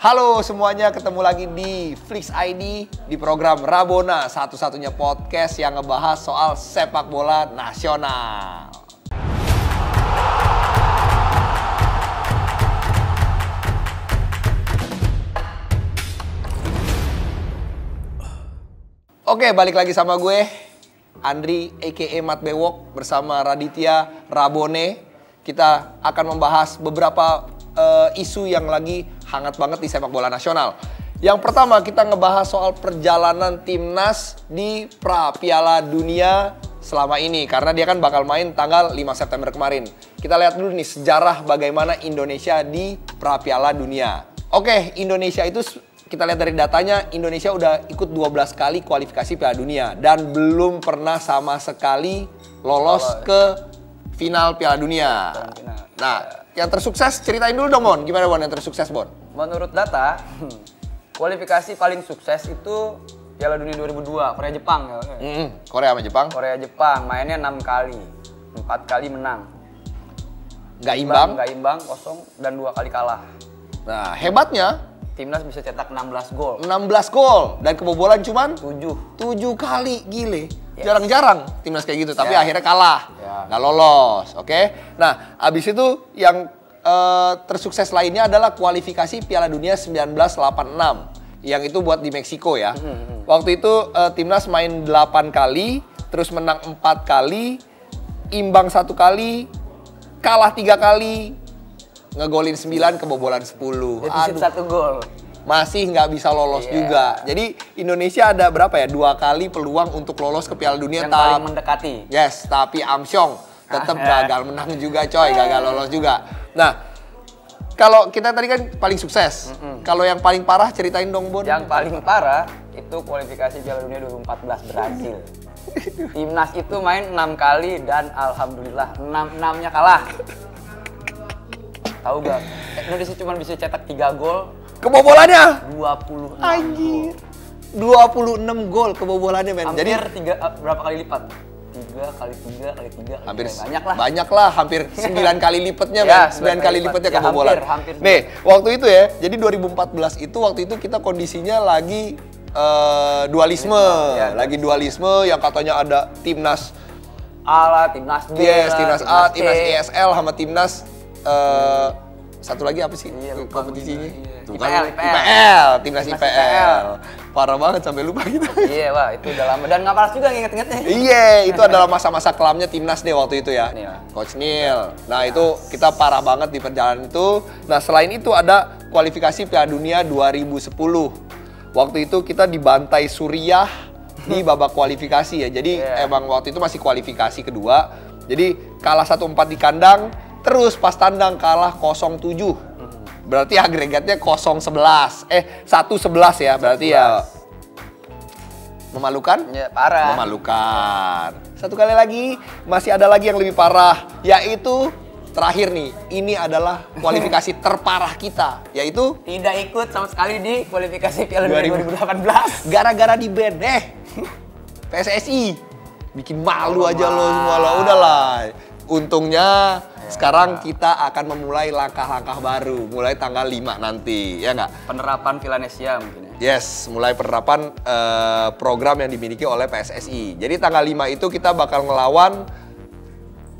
Halo semuanya, ketemu lagi di Flix ID di program Rabona, satu-satunya podcast yang ngebahas soal sepak bola nasional. Oke, balik lagi sama gue, Andri a.k.a. Mat Bewok, bersama Raditya Rabone. Kita akan membahas beberapa isu yang lagi hangat banget di sepak bola nasional. Yang pertama, kita ngebahas soal perjalanan timnas di Piala Dunia selama ini, karena dia kan bakal main tanggal 5 September kemarin. Kita lihat dulu nih sejarah bagaimana Indonesia di Piala Dunia. Oke, Indonesia itu kita lihat dari datanya, Indonesia udah ikut 12 kali kualifikasi Piala Dunia dan belum pernah sama sekali lolos ke final Piala Dunia. Nah, yang tersukses ceritain dulu dong, Bon. Gimana, Bon, yang tersukses, Bon? Menurut data, kualifikasi paling sukses itu Piala Dunia 2002, Korea-Jepang. Korea sama Jepang? Korea-Jepang, mainnya 6 kali. 4 kali menang. Nggak imbang? Nggak imbang, kosong, dan 2 kali kalah. Nah, hebatnya Timnas bisa cetak 16 gol. 16 gol dan kebobolan cuman 7 kali, gile. Yes. Jarang-jarang timnas kayak gitu, tapi akhirnya kalah. Nggak lolos, oke? Nah, abis itu yang tersukses lainnya adalah kualifikasi Piala Dunia 1986. Yang itu buat di Meksiko ya. Waktu itu timnas main 8 kali, terus menang 4 kali, imbang 1 kali, kalah 3 kali, ngegolin 9, kebobolan 10. Defisit 1 gol. Masih nggak bisa lolos juga. Jadi Indonesia ada berapa ya? 2 kali peluang untuk lolos ke Piala Dunia. Yang paling mendekati. Yes, tapi Amsyong tetap gagal menang juga, coy. Gagal lolos juga. Nah, kalau kita tadi kan paling sukses. Kalau yang paling parah ceritain dong, Bon. Yang paling parah itu kualifikasi Piala Dunia 2014 Brasil. Timnas itu main 6 kali dan alhamdulillah 6-6-nya kalah. Tahu gak? Indonesia cuma bisa cetak 3 gol. Kebobolannya 26 anjir. 26 gol kebobolannya, men. Hampir Jadi berapa kali lipat? 3 kali 3 kali 3. Hampir banyak lah. Hampir 9 kali lipatnya, Ya, men. 9 kali lipatnya ya, kebobolan. hampir. Nih, waktu itu ya. Jadi 2014 itu waktu itu kita kondisinya lagi dualisme. Ya, lagi dualisme yang katanya ada timnas A, timnas B, timnas A, timnas C. ESL sama timnas satu lagi apa sih kompetisinya? Tuh kan, IPL, timnas IPL. Parah banget sampai lupa kita. Iya, wah itu udah lama dan nggak malas juga nginget-ngingetnya. Iya, itu adalah masa-masa kelamnya timnas deh waktu itu ya. Coach Neil. Nah, itu kita parah banget di perjalanan itu. Nah, selain itu ada kualifikasi Piala Dunia 2010. Waktu itu kita dibantai Suriah di babak kualifikasi ya. Jadi emang waktu itu masih kualifikasi kedua. Jadi kalah 1-4 di kandang. Terus pas tandang kalah 0-7. Berarti agregatnya 0-11. 1-11 ya, berarti 11. Ya memalukan? Ya, parah. Memalukan. Satu kali lagi, masih ada lagi yang lebih parah, yaitu terakhir nih. Ini adalah kualifikasi terparah kita, yaitu tidak ikut sama sekali di kualifikasi Piala Dunia 2018. Gara-gara di ban PSSI. Bikin malu aja lo semua lo, udahlah. Untungnya sekarang kita akan memulai langkah-langkah baru, mulai tanggal 5 nanti, ya nggak? Penerapan Villanesia mungkin ya? Yes, mulai penerapan program yang dimiliki oleh PSSI. Jadi tanggal 5 itu kita bakal ngelawan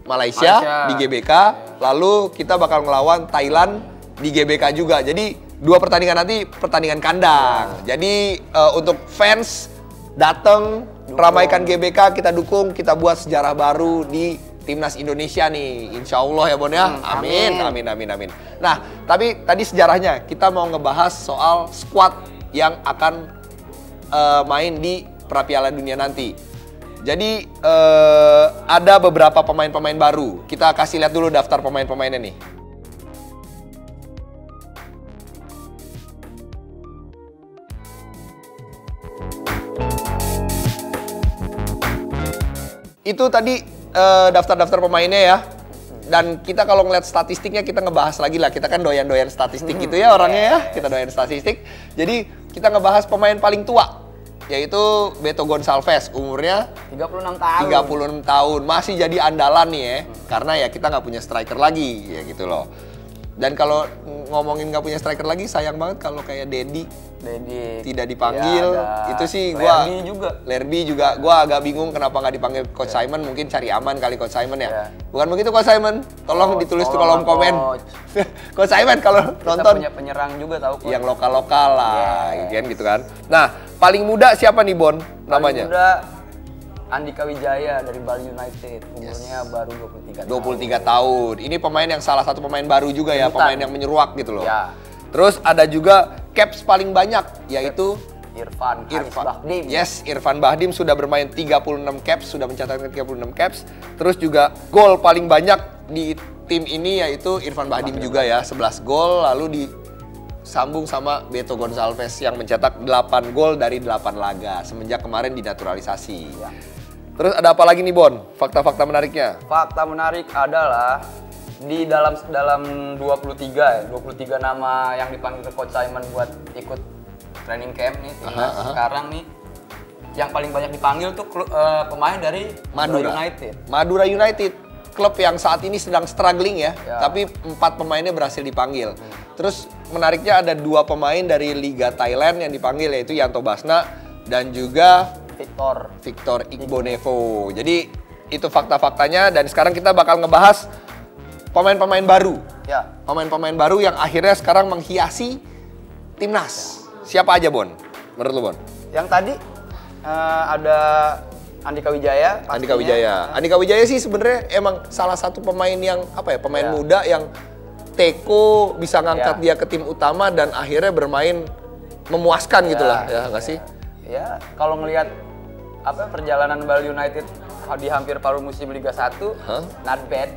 Malaysia di GBK, lalu kita bakal ngelawan Thailand di GBK juga. Jadi 2 pertandingan nanti pertandingan kandang. Jadi untuk fans datang, ramaikan GBK, kita dukung, kita buat sejarah baru di Timnas Indonesia nih, insya Allah ya, Bon ya. Amin. Nah, tapi tadi sejarahnya kita mau ngebahas soal squad yang akan main di Piala Dunia nanti. Jadi ada beberapa pemain-pemain baru. Kita kasih lihat dulu daftar pemain-pemainnya nih. Itu tadi daftar-daftar pemainnya ya. Dan kita kalau ngeliat statistiknya kita ngebahas lagi lah. Kita kan doyan-doyan statistik gitu ya orangnya ya. Kita doyan statistik. Jadi kita ngebahas pemain paling tua, yaitu Beto Gonçalves. Umurnya 36 tahun. 36 tahun. Masih jadi andalan nih ya. Karena ya kita nggak punya striker lagi ya gitu loh. Dan kalau ngomongin nggak punya striker lagi, sayang banget kalau kayak Dedi tidak dipanggil. Ya, itu sih gua Lerby juga gua agak bingung kenapa nggak dipanggil Coach Simon. Mungkin cari aman kali Coach Simon ya. Bukan begitu Coach Simon? Tolong ditulis di kolom komen. Coach Simon kalau nonton punya penyerang juga tahu kok. Yang lokal-lokal lah, gitu kan. Nah, paling muda siapa nih Bon namanya? Paling muda Andika Wijaya dari Bali United, umurnya baru 23 tahun. Ini pemain yang salah satu pemain baru juga ya, pemain yang menyeruak gitu loh. Ya. Terus ada juga caps paling banyak, yaitu Irfan Bahdim. Yes, Irfan Bahdim sudah bermain 36 caps, sudah mencatatkan 36 caps. Terus juga gol paling banyak di tim ini yaitu Irfan Bahdim juga ya, 11 gol. Lalu disambung sama Beto Gonçalves yang mencetak 8 gol dari 8 laga semenjak kemarin dinaturalisasi. Ya. Terus ada apa lagi nih Bon? Fakta-fakta menariknya? Fakta menarik adalah di dalam 23 nama yang dipanggil ke Coach Simon buat ikut training camp nih timnas sekarang nih, yang paling banyak dipanggil tuh pemain dari Madura United, klub yang saat ini sedang struggling ya. Tapi 4 pemainnya berhasil dipanggil. Terus menariknya ada 2 pemain dari Liga Thailand yang dipanggil, yaitu Yanto Basna dan juga Victor Igbonevo. Jadi itu fakta-faktanya, dan sekarang kita bakal ngebahas pemain-pemain baru. Ya. Pemain-pemain baru yang akhirnya sekarang menghiasi timnas. Siapa aja Bon? Menurut lu Bon? Yang tadi ada Andika Wijaya. Andika Wijaya sih sebenarnya emang salah satu pemain yang pemain muda yang teko bisa ngangkat dia ke tim utama dan akhirnya bermain memuaskan gitulah ya nggak sih? Ya, kalau ngelihat perjalanan Bali United di hampir paruh musim Liga 1, not bad.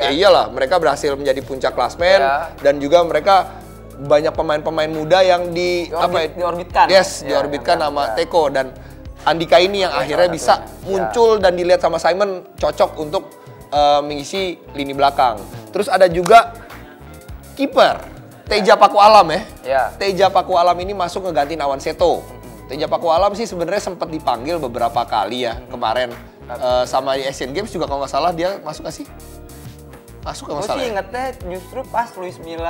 Ya iyalah, mereka berhasil menjadi puncak klasmen dan juga mereka banyak pemain-pemain muda yang diorbitkan. Diorbitkan sama Teko, dan Andika ini yang akhirnya bisa muncul dan dilihat sama Simon cocok untuk mengisi lini belakang. Terus ada juga kiper Teja Paku Alam ya. Teja Paku Alam ini masuk ngeganti Nawan Seto. Teja Paku Alam sih sebenarnya sempat dipanggil beberapa kali ya kemarin sama di Asian Games juga kalau nggak salah dia masuk nggak sih? Masuk kalau nggak salah. Gue sih ingetnya justru pas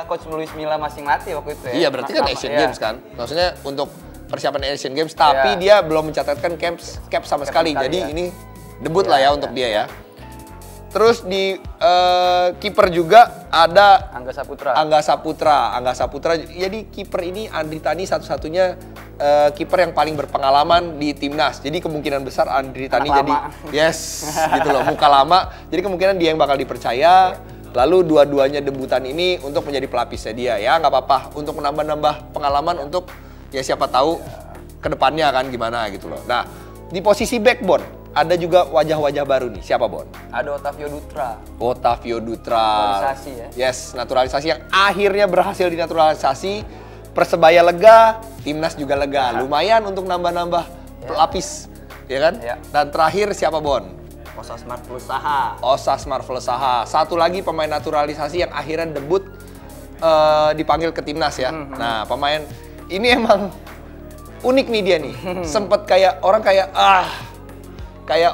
Coach Luis Milla masih ngelatih waktu itu ya. Iya berarti kan Asian Games kan. Maksudnya untuk persiapan Asian Games, tapi dia belum mencatatkan cap sama sekali. Jadi ini debut lah ya untuk dia ya. Terus di kiper juga ada Angga Saputra. Jadi kiper ini Andri Tani satu-satunya kiper yang paling berpengalaman di timnas. Jadi kemungkinan besar Andri Tani gitu loh, muka lama. Jadi kemungkinan dia yang bakal dipercaya. Lalu dua-duanya debutan ini untuk menjadi pelapisnya dia ya, nggak apa-apa untuk menambah-nambah pengalaman untuk ya siapa tahu kedepannya kan gimana gitu loh. Nah di posisi backbone ada juga wajah-wajah baru nih. Siapa Bon? Ada Otavio Dutra. Naturalisasi ya? Yes, naturalisasi yang akhirnya berhasil dinaturalisasi. Persebaya lega, timnas juga lega. Lumayan untuk nambah-nambah pelapis, ya kan? Ya. Dan terakhir siapa Bon? Osas Marvelsaha. Satu lagi pemain naturalisasi yang akhirnya debut dipanggil ke timnas ya. Nah, pemain ini emang unik nih dia nih. Sempet kayak orang kayak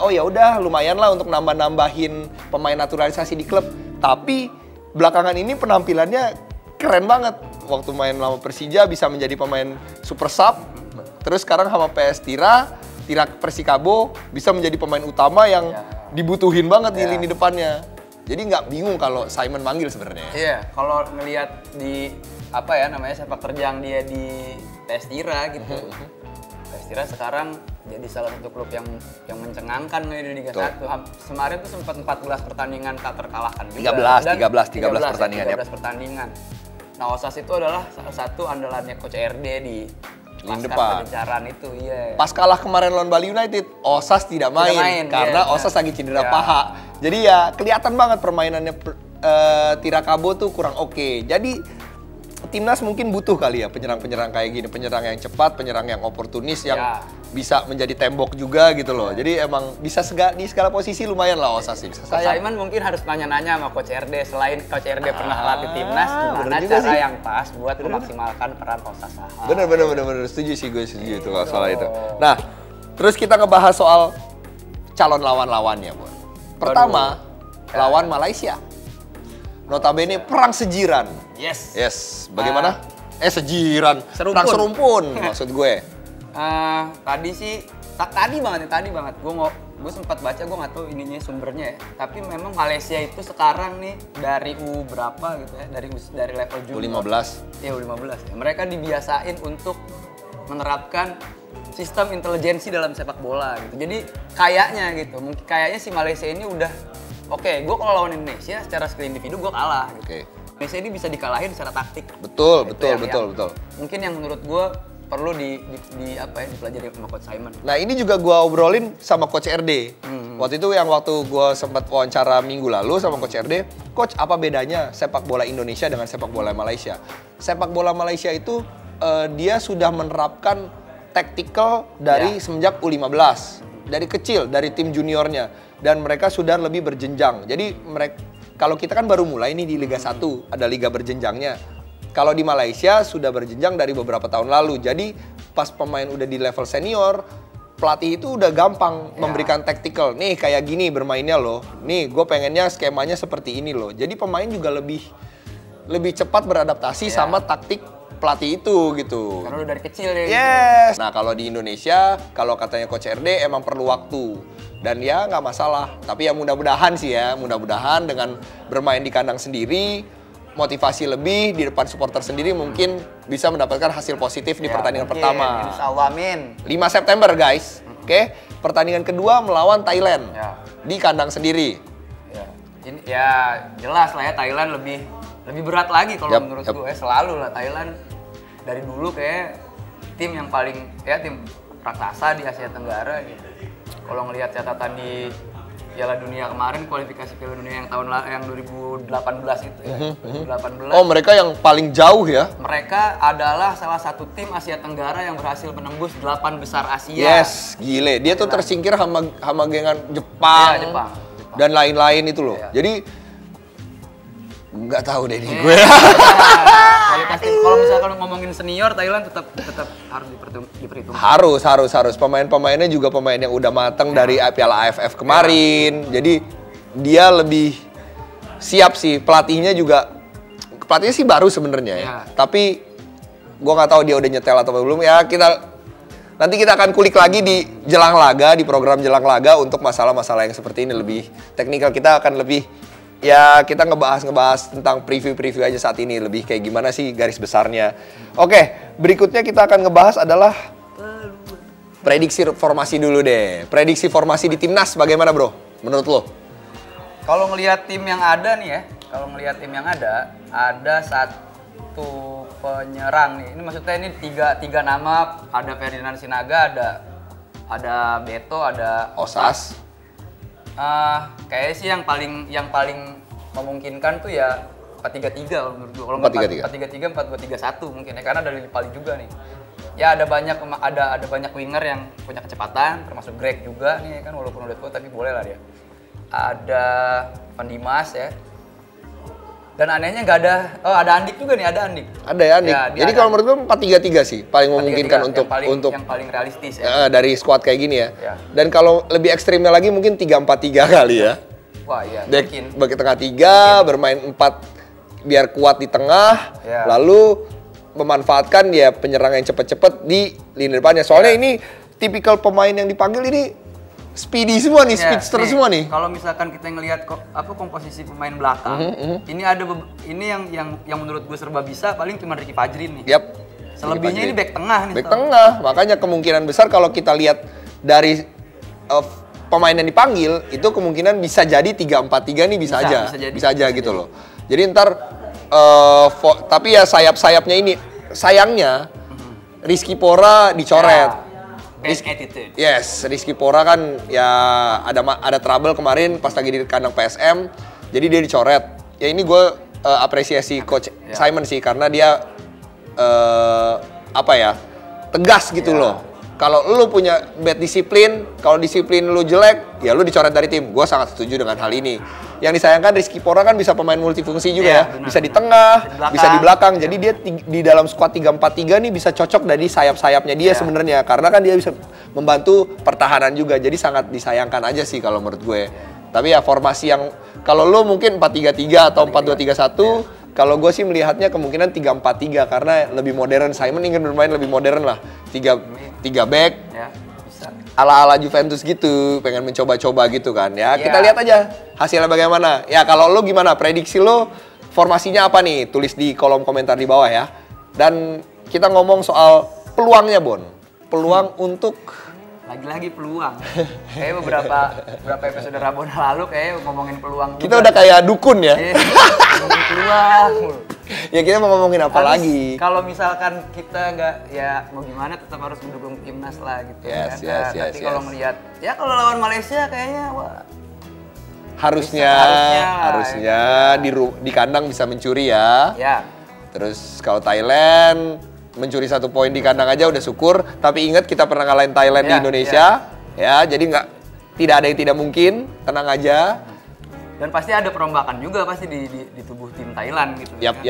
oh ya udah lumayan lah untuk nambah-nambahin pemain naturalisasi di klub. Tapi belakangan ini penampilannya keren banget. Waktu main sama Persija bisa menjadi pemain super sub. Terus sekarang sama PS Tira Persikabo bisa menjadi pemain utama yang dibutuhin banget di lini depannya. Jadi nggak bingung kalau Simon manggil sebenarnya. Iya, kalau ngelihat di sepak terjang dia di PS Tira gitu. PS Tira sekarang jadi salah satu klub yang mencengangkan di Liga 1. Kemarin tuh sempat 14 pertandingan tak terkalahkan juga. 13 pertandingan. Nah, Osas itu adalah salah satu andalannya Coach RD di pasca pengejaran itu, Pas kalah kemarin lawan Bali United, Osas tidak main karena Osas lagi cedera paha. Jadi ya kelihatan banget permainannya Tirakabo tuh kurang oke. Jadi timnas mungkin butuh kali ya penyerang-penyerang kayak gini, penyerang yang cepat, penyerang yang oportunis, yang bisa menjadi tembok juga gitu loh. Jadi emang bisa di segala posisi lumayan lah Osas sih. Simon mungkin harus nanya-nanya sama Coach RD, selain Coach RD pernah latih timnas, gimana cara yang pas buat memaksimalkan peran Osas. Bener, setuju sih gue itu soal itu. Nah, terus kita ngebahas soal calon lawan-lawannya, Bon. Pertama, lawan Malaysia. Notabene perang sejiran. Yes. Bagaimana? Sejiran. Serumpun. Perang serumpun maksud gue. Tadi banget. Gue sempat baca, gue nggak tahu ininya sumbernya ya. Tapi memang Malaysia itu sekarang nih dari U berapa gitu ya, dari level junior. U15. Iya U15 ya. Mereka dibiasain untuk menerapkan sistem intelijensi dalam sepak bola gitu. Jadi kayaknya si Malaysia ini udah oke, gue kalau lawan Indonesia secara skill individu gue kalah gitu. Malaysia ini bisa dikalahin secara taktik. Betul. Mungkin yang menurut gue perlu dipelajari sama Coach Simon. Nah ini juga gue obrolin sama Coach RD. Waktu gue sempat wawancara minggu lalu sama Coach RD, Coach apa bedanya sepak bola Indonesia dengan sepak bola Malaysia? Sepak bola Malaysia itu dia sudah menerapkan tactical dari semenjak U15, dari kecil, dari tim juniornya, dan mereka sudah lebih berjenjang. Jadi kalau kita kan baru mulai nih di Liga 1, ada liga berjenjangnya. Kalau di Malaysia sudah berjenjang dari beberapa tahun lalu. Jadi pas pemain udah di level senior, pelatih itu udah gampang memberikan tactical. Nih kayak gini bermainnya loh. Nih gue pengennya skemanya seperti ini loh. Jadi pemain juga lebih cepat beradaptasi sama taktik pelatih itu gitu. Karena udah dari kecil ya. Yes. Nah kalau di Indonesia, kalau katanya Coach RD emang perlu waktu. Dan ya nggak masalah. Tapi ya mudah-mudahan dengan bermain di kandang sendiri, motivasi lebih di depan supporter sendiri mungkin bisa mendapatkan hasil positif di pertandingan pertama. Insyaallah, amin. 5 September guys. Oke. Pertandingan kedua melawan Thailand. Di kandang sendiri. Ini jelas lah ya, Thailand lebih berat lagi kalau menurut gue. Selalu lah Thailand dari dulu kayak tim yang paling tim raksasa di Asia Tenggara gitu. Kalau ngelihat catatan di Piala Dunia kemarin, kualifikasi Piala Dunia yang 2018 itu ya. 2018. Oh, mereka yang paling jauh ya? Mereka adalah salah satu tim Asia Tenggara yang berhasil menembus 8 besar Asia. Yes, gile. Dia tuh tersingkir sama gengan Jepang. Jepang. Dan lain-lain itu loh. Jadi nggak tahu deh nih gue. Kualitas tim. Kalau misalkan ngomongin senior, Thailand tetap harus diperhitungkan. Harus. Pemain-pemainnya juga pemain yang udah matang dari Piala AFF kemarin. Jadi dia lebih siap sih. Pelatihnya sih baru sebenarnya ya. Tapi gue nggak tahu dia udah nyetel atau belum ya. Nanti kita akan kulik lagi di Jelang Laga, di program Jelang Laga untuk masalah-masalah yang seperti ini lebih teknikal. Kita akan lebih kita ngebahas tentang preview aja saat ini, lebih kayak gimana sih garis besarnya. Oke, berikutnya kita akan ngebahas adalah prediksi formasi dulu deh. Prediksi formasi di timnas bagaimana bro? Menurut lo? Kalau ngelihat tim yang ada nih ya, ada satu penyerang nih. Ini maksudnya ini tiga nama, ada Ferdinand Sinaga, ada Beto, ada Osas. Kayaknya sih yang paling memungkinkan tuh ya 4-3-3 kalau menurut gue. Kalau 4-3-3, 4-2-3-1 mungkin ya, karena ada Lili Pali juga nih. Ya ada banyak winger yang punya kecepatan, termasuk Greg juga nih kan, walaupun udah tua tapi boleh lah dia. Ada Van Dimas ya. Dan anehnya nggak ada Andik juga nih, ada Andik. Ada ya Andik. Jadi kalau menurut gue 4-3-3 sih paling memungkinkan untuk yang paling realistis ya. Dari squad kayak gini ya. Dan kalau lebih ekstrimnya lagi mungkin 3-4-3 kali ya. Wah iya, mungkin. Bagi tengah 3, bermain 4 biar kuat di tengah, lalu memanfaatkan ya penyerang yang cepet-cepet di lini depannya. Soalnya ini tipikal pemain yang dipanggil ini speedy semua nih, speedster semua nih. Kalau misalkan kita ngelihat komposisi pemain belakang, ini yang menurut gue serba bisa paling cuma Ricky Fajrin nih. Selebihnya ini back tengah nih. Back tengah, makanya kemungkinan besar kalau kita lihat dari pemain yang dipanggil itu kemungkinan bisa jadi 3-4-3 nih bisa aja gitu loh. Jadi ntar tapi ya sayap-sayapnya ini sayangnya Rizky Pora dicoret. Attitude. Yes, Rizky Pora kan ya ada trouble kemarin pas lagi di kandang PSM, jadi dia dicoret. Ya ini gue apresiasi Coach Simon sih karena dia tegas gitu loh. Kalau lu punya bad disiplin, kalau disiplin lu jelek, ya lu dicoret dari tim. Gue sangat setuju dengan hal ini. Yang disayangkan Rizky Pora kan bisa pemain multifungsi juga ya. Bisa di tengah, bisa di belakang. Jadi dia di dalam squad 3-4-3 nih bisa cocok dari sayap-sayapnya dia sebenarnya. Karena kan dia bisa membantu pertahanan juga. Jadi sangat disayangkan aja sih kalau menurut gue. Tapi ya formasi yang Kalau lo mungkin 4-3-3 atau 4-2-3-1. Kalau gue sih melihatnya kemungkinan 3-4-3 karena lebih modern. Simon ingin bermain lebih modern lah. 3 back. Ya, bisa. Ala-ala Juventus gitu, pengen mencoba-coba gitu kan. Ya, kita lihat aja hasilnya bagaimana. Ya, kalau lo gimana? Prediksi lo formasinya apa nih? Tulis di kolom komentar di bawah ya. Dan kita ngomong soal peluangnya, Bon. Peluang untuk lagi-lagi peluang. Kayak beberapa episode Rabona lalu kayak ngomongin peluang. Kita udah kayak dukun ya. Ngomongin peluang. Ya kita mau ngomongin apa lagi? Kalau misalkan kita nggak, ya mau gimana tetap harus mendukung timnas lah gitu. Yes. Tapi kalau melihat, ya kalau lawan Malaysia kayaknya wah. Harusnya di kandang bisa mencuri ya. Ya. Terus kalau Thailand mencuri 1 poin di kandang aja udah syukur. Tapi ingat kita pernah ngalahin Thailand di Indonesia. Ya, jadi tidak ada yang tidak mungkin. Tenang aja. Dan pasti ada perombakan juga pasti di tubuh tim Thailand gitu. Yap.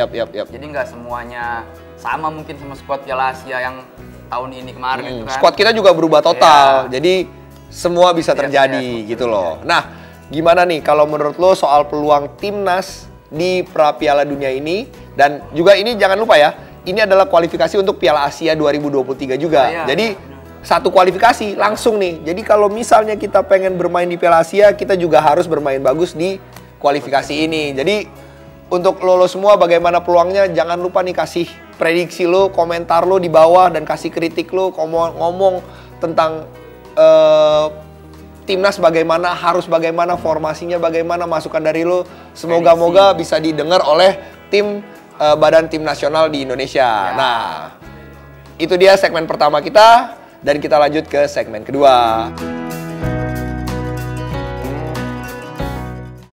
Jadi nggak semuanya sama mungkin sama skuad Piala Asia yang tahun ini kemarin itu kan. Skuad kita juga berubah total. Jadi semua bisa terjadi gitu loh. Nah, gimana nih kalau menurut lo soal peluang timnas di pra Piala Dunia ini? Dan juga ini jangan lupa ya, ini adalah kualifikasi untuk Piala Asia 2023 juga. Jadi satu kualifikasi langsung nih. Jadi kalau misalnya kita pengen bermain di Piala Asia, kita juga harus bermain bagus di kualifikasi ini. Jadi untuk lo semua bagaimana peluangnya, jangan lupa nih kasih prediksi lo, komentar lo di bawah dan kasih kritik lo, ngomong tentang timnas bagaimana, harus bagaimana, formasinya bagaimana, masukan dari lo. Semoga-moga bisa didengar oleh tim Badan Tim Nasional di Indonesia. Nah, itu dia segmen pertama kita dan kita lanjut ke segmen kedua.